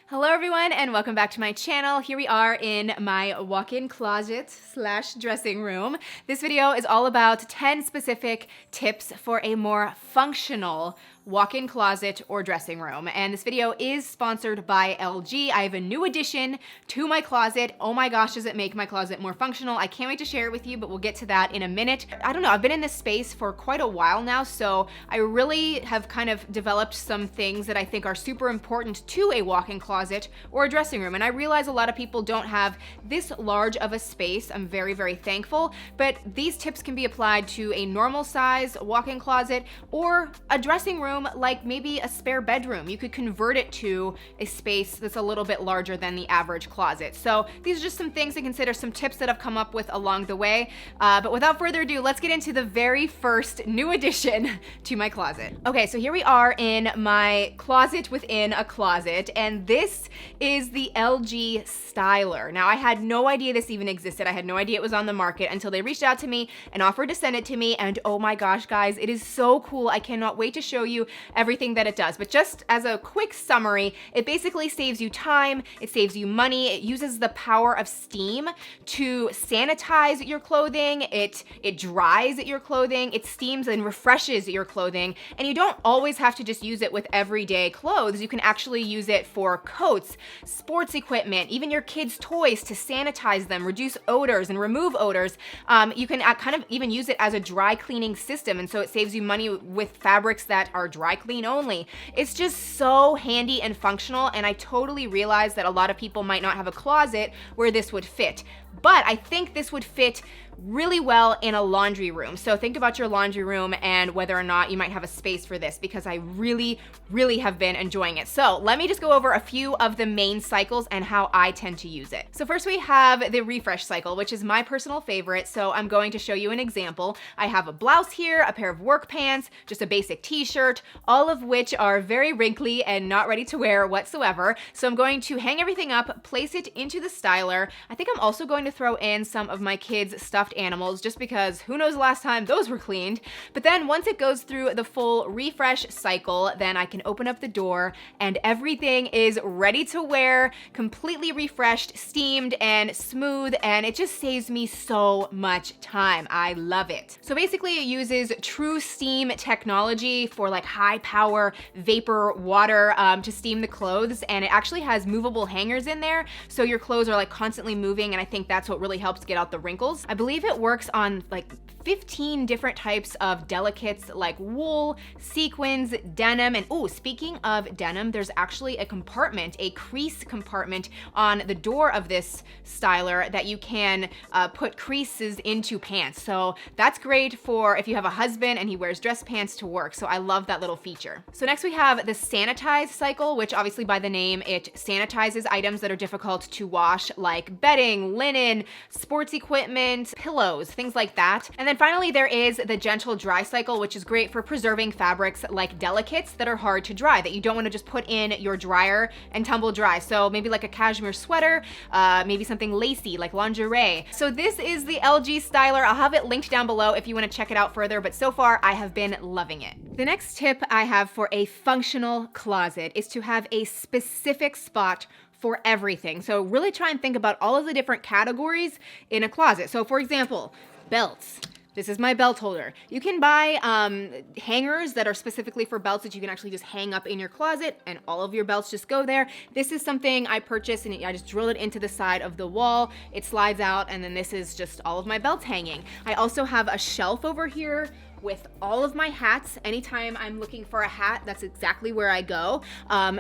Hello everyone and welcome back to my channel. Here we are in my walk-in closet slash dressing room. This video is all about 10 specific tips for a more functional walk-in closet or dressing room. And this video is sponsored by LG. I have a new addition to my closet. Oh my gosh, does it make my closet more functional? I can't wait to share it with you, but we'll get to that in a minute. I don't know, I've been in this space for quite a while now, so I really have kind of developed some things that I think are super important to a walk-in closet or a dressing room. And I realize a lot of people don't have this large of a space. I'm very, very thankful, but these tips can be applied to a normal size walk-in closet or a dressing room, like maybe a spare bedroom. You could convert it to a space that's a little bit larger than the average closet. So these are just some things to consider, some tips that I've come up with along the way. But without further ado, let's get into the very first new addition to my closet. Okay, so here we are in my closet within a closet, and this is the LG Styler. Now, I had no idea this even existed. I had no idea it was on the market until they reached out to me and offered to send it to me, and oh my gosh, guys, it is so cool. I cannot wait to show you everything that it does. But just as a quick summary, it basically saves you time, it saves you money, it uses the power of steam to sanitize your clothing, it dries your clothing, it steams and refreshes your clothing, and you don't always have to just use it with everyday clothes. You can actually use it for coats, sports equipment, even your kids' toys to sanitize them, reduce odors and remove odors. You can kind of even use it as a dry cleaning system, and so it saves you money with fabrics that are dry clean only. It's just so handy and functional, and I totally realize that a lot of people might not have a closet where this would fit, but I think this would fit really well in a laundry room. So think about your laundry room and whether or not you might have a space for this, because I really have been enjoying it. So let me just go over a few of the main cycles and how I tend to use it. So first we have the refresh cycle, which is my personal favorite. So I'm going to show you an example. I have a blouse here, a pair of work pants, just a basic t-shirt, all of which are very wrinkly and not ready to wear whatsoever. So I'm going to hang everything up, place it into the styler. I think I'm also going to throw in some of my kids' stuffed animals, just because who knows the last time those were cleaned. But then once it goes through the full refresh cycle, then I can open up the door and everything is ready to wear, completely refreshed, steamed, and smooth, and it just saves me so much time. I love it. So basically it uses true steam technology for like high power vapor water to steam the clothes, and it actually has movable hangers in there, so your clothes are like constantly moving, and I think that's what really helps get out the wrinkles. I believe it works on like 15 different types of delicates like wool, sequins, denim, and oh, speaking of denim, there's actually a compartment, a crease compartment on the door of this styler that you can put creases into pants. So that's great for if you have a husband and he wears dress pants to work. So I love that little feature. So next we have the sanitize cycle, which obviously by the name, it sanitizes items that are difficult to wash, like bedding, linen, sports equipment, pillows, things like that. And then finally, there is the gentle dry cycle, which is great for preserving fabrics like delicates that are hard to dry, that you don't want to just put in your dryer and tumble dry. So maybe like a cashmere sweater, maybe something lacy like lingerie. So this is the LG Styler. I'll have it linked down below if you want to check it out further, but so far I have been loving it. The next tip I have for a functional closet is to have a specific spot for everything. So really try and think about all of the different categories in a closet. So for example, belts. This is my belt holder. You can buy hangers that are specifically for belts that you can actually just hang up in your closet, and all of your belts just go there. This is something I purchased and I just drill it into the side of the wall. It slides out, and then this is just all of my belts hanging. I also have a shelf over here with all of my hats. Anytime I'm looking for a hat, that's exactly where I go.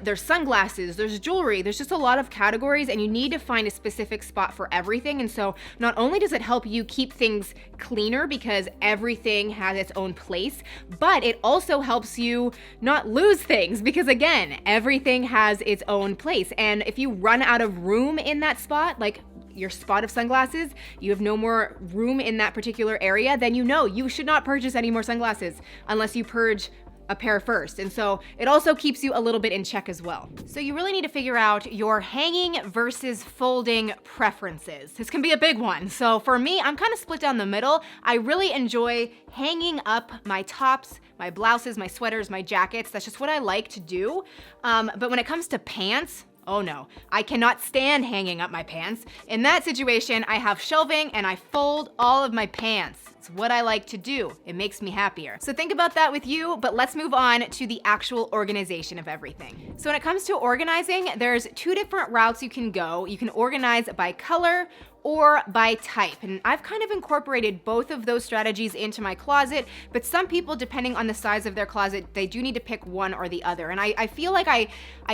There's sunglasses, there's jewelry, there's just a lot of categories, and you need to find a specific spot for everything. And so not only does it help you keep things cleaner because everything has its own place, but it also helps you not lose things because again, everything has its own place. And if you run out of room in that spot, like your spot of sunglasses, you have no more room in that particular area, then you know you should not purchase any more sunglasses unless you purge a pair first. And so it also keeps you a little bit in check as well. So you really need to figure out your hanging versus folding preferences. This can be a big one. So for me, I'm kind of split down the middle. I really enjoy hanging up my tops, my blouses, my sweaters, my jackets. That's just what I like to do. But when it comes to pants, Oh no, I cannot stand hanging up my pants. In that situation, I have shelving and I fold all of my pants. It's what I like to do. It makes me happier. So think about that with you, but let's move on to the actual organization of everything. So when it comes to organizing, there's two different routes you can go. You can organize by color or by type. And I've kind of incorporated both of those strategies into my closet, but some people, depending on the size of their closet, they do need to pick one or the other. And I feel like I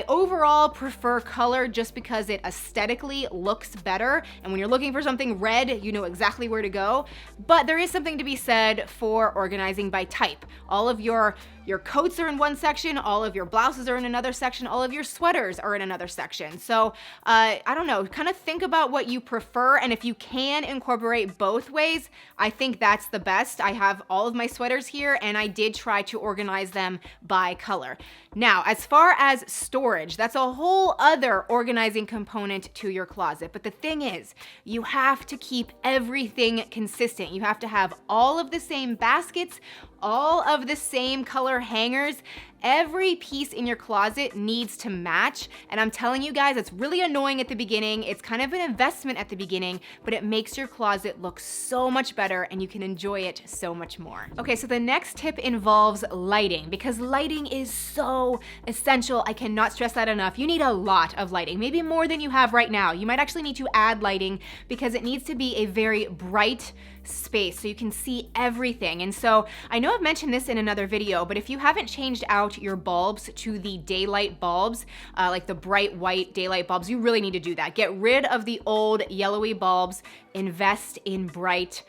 overall prefer color just because it aesthetically looks better. And when you're looking for something red, you know exactly where to go. But there is something to be said for organizing by type. All of your coats are in one section, all of your blouses are in another section, all of your sweaters are in another section. So I don't know, kind of think about what you prefer, and if you can incorporate both ways, I think that's the best. I have all of my sweaters here, and I did try to organize them by color. Now, as far as storage, that's a whole other organizing component to your closet. But the thing is, you have to keep everything consistent. You have to have all of the same baskets, all of the same color hangers. Every piece in your closet needs to match. And I'm telling you guys, it's really annoying at the beginning. It's kind of an investment at the beginning, but it makes your closet look so much better and you can enjoy it so much more. Okay, so the next tip involves lighting, because lighting is so essential. I cannot stress that enough. You need a lot of lighting, maybe more than you have right now. You might actually need to add lighting because it needs to be a very bright space so you can see everything. And so I know I've mentioned this in another video, but if you haven't changed out your bulbs to the daylight bulbs, like the bright white daylight bulbs, you really need to do that. Get rid of the old yellowy bulbs, invest in bright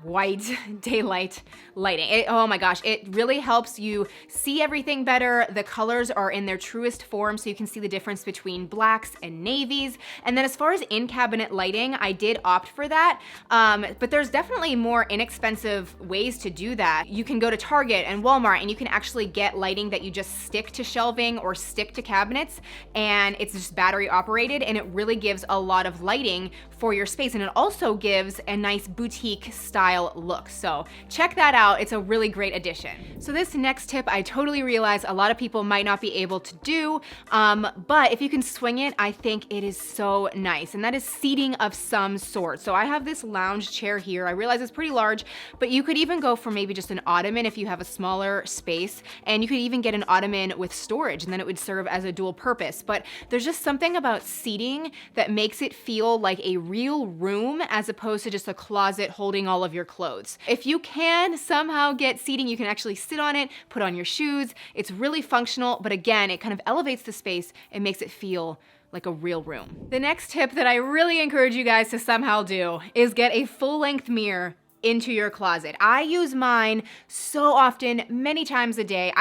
white daylight lighting. Oh my gosh, it really helps you see everything better. The colors are in their truest form, so you can see the difference between blacks and navies. And then as far as in-cabinet lighting, I did opt for that, but there's definitely more inexpensive ways to do that. You can go to Target and Walmart and you can actually get lighting that you just stick to shelving or stick to cabinets, and it's just battery operated, and it really gives a lot of lighting for your space, and it also gives a nice boutique style look. So check that out. It's a really great addition. So this next tip, I totally realize a lot of people might not be able to do, but if you can swing it, I think it is so nice. And that is seating of some sort. So I have this lounge chair here. I realize it's pretty large, but you could even go for maybe just an ottoman if you have a smaller space, and you could even get an ottoman with storage, and then it would serve as a dual purpose. But there's just something about seating that makes it feel like a real room as opposed to just a closet holding all of your clothes. If you can somehow get seating, you can actually sit on it, put on your shoes. It's really functional, but again, it kind of elevates the space and makes it feel like a real room. The next tip that I really encourage you guys to somehow do is get a full-length mirror into your closet. I use mine so often, many times a day.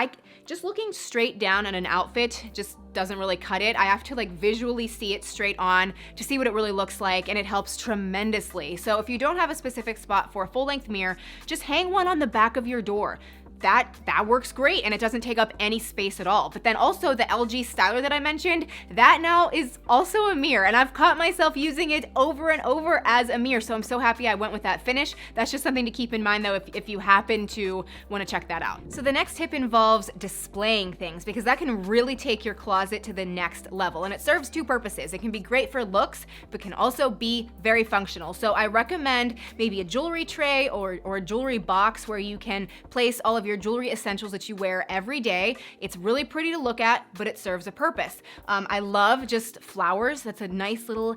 Just looking straight down at an outfit just doesn't really cut it. I have to like visually see it straight on to see what it really looks like, and it helps tremendously. So if you don't have a specific spot for a full-length mirror, just hang one on the back of your door. That works great, and it doesn't take up any space at all. But then also the LG styler that I mentioned, that now is also a mirror, and I've caught myself using it over and over as a mirror. So I'm so happy I went with that finish. That's just something to keep in mind though if you happen to want to check that out. So the next tip involves displaying things, because that can really take your closet to the next level, and it serves two purposes. It can be great for looks, but can also be very functional. So I recommend maybe a jewelry tray or a jewelry box where you can place all of your jewelry essentials that you wear every day. It's really pretty to look at, but it serves a purpose. I love just flowers. That's a nice little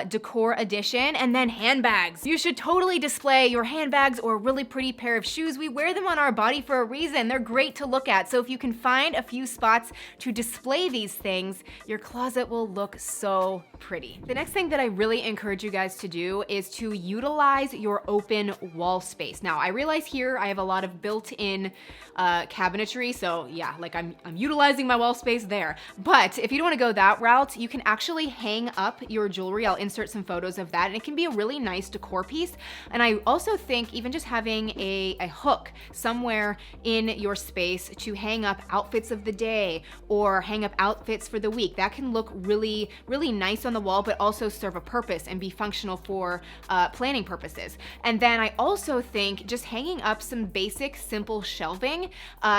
decor addition. And then handbags. You should totally display your handbags or a really pretty pair of shoes. We wear them on our body for a reason. They're great to look at. So if you can find a few spots to display these things, your closet will look so pretty. The next thing that I really encourage you guys to do is to utilize your open wall space. Now, I realize here I have a lot of built-in cabinetry, so yeah, like I'm utilizing my wall space there. But if you don't want to go that route, you can actually hang up your jewelry. I'll insert some photos of that, and it can be a really nice decor piece. And I also think even just having a hook somewhere in your space to hang up outfits of the day or hang up outfits for the week, that can look really, really nice on the wall, but also serve a purpose and be functional for planning purposes. And then I also think just hanging up some basic, simple shelves shelving.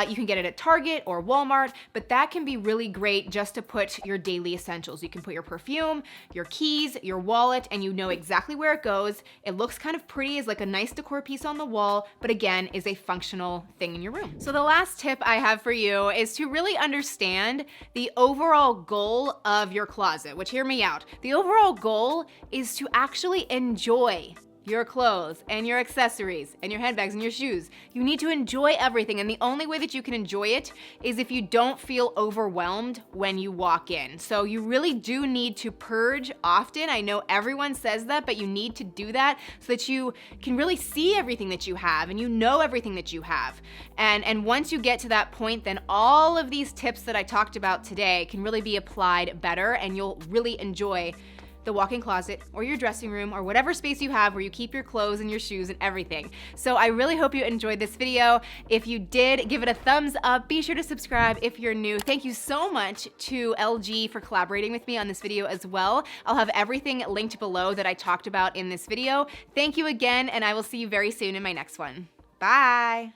You can get it at Target or Walmart, but that can be really great just to put your daily essentials. You can put your perfume, your keys, your wallet, and you know exactly where it goes. It looks kind of pretty, as like a nice decor piece on the wall, but again, is a functional thing in your room. So the last tip I have for you is to really understand the overall goal of your closet, which, hear me out. The overall goal is to actually enjoy your clothes and your accessories and your handbags and your shoes. You need to enjoy everything, and the only way that you can enjoy it is if you don't feel overwhelmed when you walk in. So you really do need to purge often. I know everyone says that, but you need to do that so that you can really see everything that you have and you know everything that you have. And once you get to that point, then all of these tips that I talked about today can really be applied better, and you'll really enjoy the walk-in closet or your dressing room or whatever space you have where you keep your clothes and your shoes and everything. So I really hope you enjoyed this video. If you did, give it a thumbs up. Be sure to subscribe if you're new. Thank you so much to LG for collaborating with me on this video as well. I'll have everything linked below that I talked about in this video. Thank you again, and I will see you very soon in my next one. Bye.